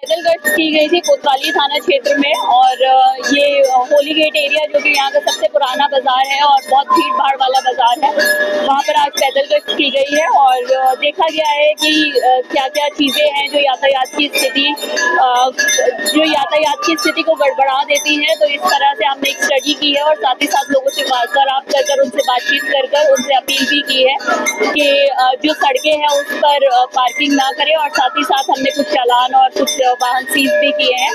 पैदल गश्त की गई थी कोतवाली थाना क्षेत्र में और ये होली गेट एरिया जो कि यहाँ का सबसे पुराना बाजार है और बहुत भीड़ भाड़ वाला बाजार है, वहाँ पर आज पैदल गश्त की गई है और देखा गया है कि क्या क्या चीज़ें हैं जो यातायात की स्थिति को गड़बड़ा देती हैं। तो इस तरह से हमने एक स्टडी की है और साथ ही साथ लोगों से वार्तालाप कर उनसे बातचीत कर उनसे अपील भी की है कि जो सड़कें हैं उस पर पार्किंग ना करें और साथ ही साथ हमने कुछ चालान और कुछ वाहन सीज भी किए हैं।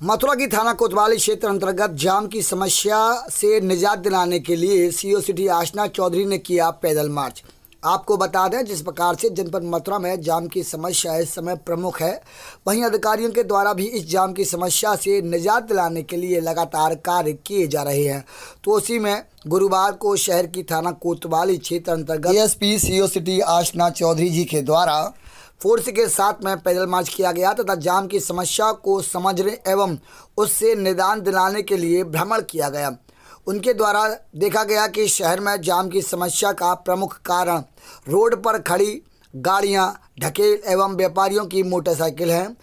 मथुरा की थाना कोतवाली क्षेत्र अंतर्गत जाम की समस्या से निजात दिलाने के लिए सीओ सिटी आशना चौधरी ने किया पैदल मार्च। आपको बता दें, जिस प्रकार से जनपद मथुरा में जाम की समस्या इस समय प्रमुख है, वहीं अधिकारियों के द्वारा भी इस जाम की समस्या से निजात दिलाने के लिए लगातार कार्य किए जा रहे हैं। तो उसी में गुरुवार को शहर की थाना कोतवाली क्षेत्र अंतर्गत एएसपी सीओ सिटी आशना चौधरी जी के द्वारा फोर्स के साथ में पैदल मार्च किया गया तथा जाम की समस्या को समझने एवं उससे निदान दिलाने के लिए भ्रमण किया गया। उनके द्वारा देखा गया कि शहर में जाम की समस्या का प्रमुख कारण रोड पर खड़ी गाड़ियां, ढकेल एवं व्यापारियों की मोटरसाइकिल हैं।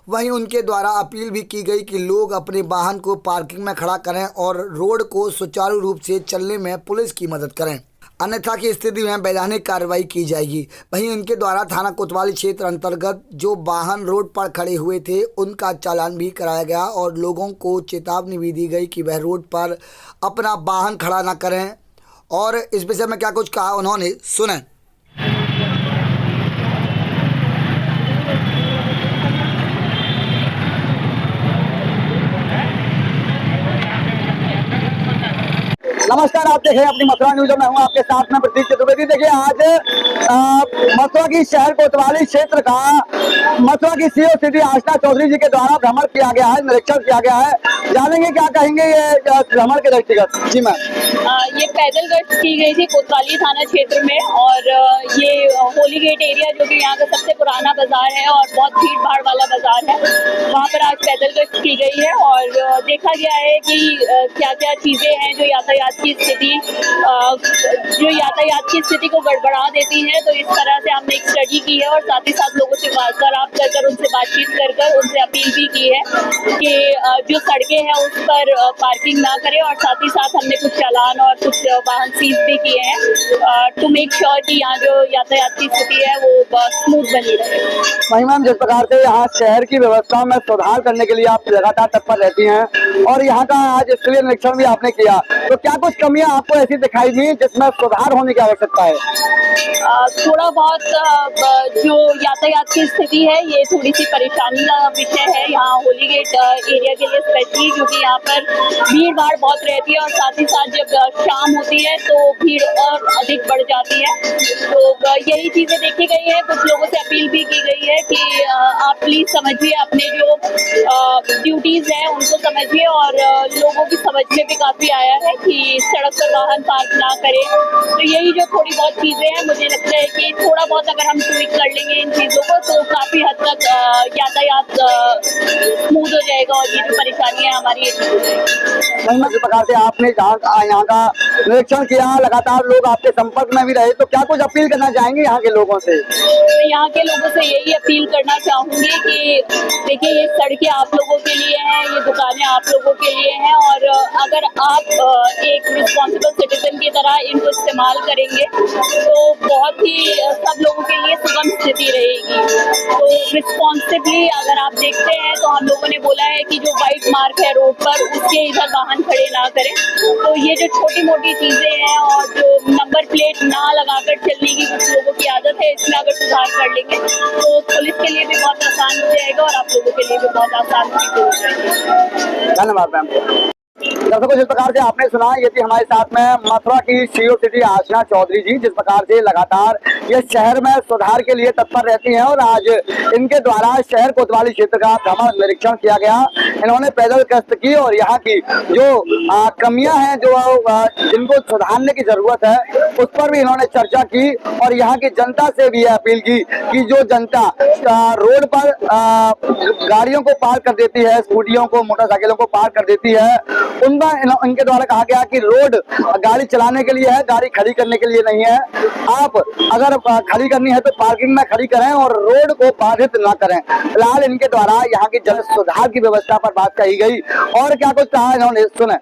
वहीं उनके द्वारा अपील भी की गई कि लोग अपने वाहन को पार्किंग में खड़ा करें और रोड को सुचारू रूप से चलने में पुलिस की मदद करें, अन्यथा की स्थिति में वैधानिक कार्रवाई की जाएगी। वहीं उनके द्वारा थाना कोतवाली क्षेत्र अंतर्गत जो वाहन रोड पर खड़े हुए थे उनका चालान भी कराया गया और लोगों को चेतावनी भी दी गई कि वह रोड पर अपना वाहन खड़ा न करें। और इस विषय में क्या कुछ कहा उन्होंने, सुने। नमस्कार, आप देख रहे हैं अपनी मथुरा न्यूज। मैं हूं आपके साथ में प्रतीक चतुर्वेदी। देखिए, आज मथुरा की शहर कोतवाली क्षेत्र का मथुरा की सीओ सिटी आशना चौधरी जी के द्वारा भ्रमण किया गया है, निरीक्षण किया गया है। जानेंगे क्या कहेंगे ये भ्रमण के दृष्टिगत। जी मैम, ये पैदल गश्त की गई थी कोतवाली थाना क्षेत्र में और ये होली गेट एरिया जो कि यहाँ का सबसे पुराना बाजार है और बहुत भीड़ भाड़ वाला बाजार है, वहाँ पर आज पैदल गश्त की गई है और देखा गया है कि क्या क्या चीज़ें हैं जो यातायात की स्थिति को गड़बड़ा देती हैं। तो इस तरह से हमने एक स्टडी की है और साथ ही साथ लोगों से वार्तालाप कर उनसे बातचीत कर उनसे अपील भी की है कि जो सड़कें हैं उस पर पार्किंग ना करें और साथ ही साथ हमने कुछ चालान और कुछ वाहन सीज भी किए हैं टू मेक श्योर कि यहाँ जो यातायात की स्थिति है वो स्मूथ बनी रहे। वहीं मैम, जिस प्रकार से यहाँ शहर की व्यवस्था में सुधार करने के लिए आप लगातार तत्पर रहती हैं और यहाँ का आज इसलिए निरीक्षण भी आपने किया, तो क्या कुछ कमियां आपको ऐसी दिखाई दी जिसमें सुधार होने की आवश्यकता है? थोड़ा बहुत जो यातायात की स्थिति है ये थोड़ी सी परेशानी का विषय है यहाँ होली गेट एरिया के लिए स्पेशली, क्योंकि यहाँ पर भीड़ भाड़ बहुत रहती है और साथ ही साथ जब शाम होती है तो भीड़ और अधिक बढ़ जाती है। तो यही चीज़ें देखी गई है। कुछ लोगों से अपील भी की गई है कि आप प्लीज़ समझिए, अपने जो ड्यूटीज़ हैं उनको समझिए और लोगों की समझ में भी काफ़ी आया है कि सड़क पर वाहन पार्क ना करें। तो यही जो थोड़ी बहुत चीज़ें हैं, मुझे लगता है कि थोड़ा बहुत अगर हम ट्विक कर लेंगे इन चीज़ों को तो काफ़ी हद तक यातायात स्मूथ हो जाएगा और ये जो परेशानी है हमारी जिस प्रकार से आपने यहाँ का निरीक्षण किया, लगातार लोग आपके संपर्क में भी रहे, तो क्या कुछ अपील करना चाहेंगे यहाँ के लोगों से? मैं यहाँ के लोगों से यही अपील करना चाहूँगी कि देखिए, ये सड़कें आप लोगों के लिए हैं, ये दुकानें आप लोगों के लिए हैं और अगर आप एक रिस्पॉन्सिबल सिटीजन की तरह इनको इस्तेमाल करेंगे तो बहुत ही सब लोगों के लिए सुगम स्थिति रहेगी। तो रिस्पॉन्सिबली अगर आप देखते हैं तो हम लोगों ने बोला है कि जो वाइट मार्क है रोड पर उसके इधर वाहन खड़े ना करें। तो ये जो छोटी मोटी चीज़ें हैं और जो नंबर प्लेट ना लगाकर चलने की कुछ लोगों की आदत है, इसमें अगर सुधार कर लेंगे तो पुलिस के लिए भी बहुत आसान हो जाएगा और आप लोगों के लिए भी बहुत आसान चीज़ हो जाएगी। धन्यवाद मैम। दर्शकों, जिस प्रकार से आपने सुना, ये थी हमारे साथ में मथुरा की सीओ सिटी आशना चौधरी जी, जिस प्रकार से लगातार ये शहर में सुधार के लिए तत्पर रहती हैं और आज इनके द्वारा शहर कोतवाली क्षेत्र का भ्रमण निरीक्षण किया गया। इन्होंने पैदल गश्त की और यहाँ की जो कमियां हैं, जो जिनको सुधारने की जरूरत है, उस पर भी इन्होंने चर्चा की और यहाँ की जनता से भी अपील की कि जो जनता रोड पर गाड़ियों को पार कर देती है, स्कूटियों को, मोटरसाइकिलों को पार कर देती है, उनके द्वारा कहा गया कि रोड गाड़ी चलाने के लिए है, गाड़ी खड़ी करने के लिए नहीं है। आप अगर खड़ी करनी है तो पार्किंग में खड़ी करें और रोड को बाधित न करें। फिलहाल इनके द्वारा यहाँ की जन सुधार की व्यवस्था पर बात कही गई और क्या कुछ कहा इन्होंने, सुने।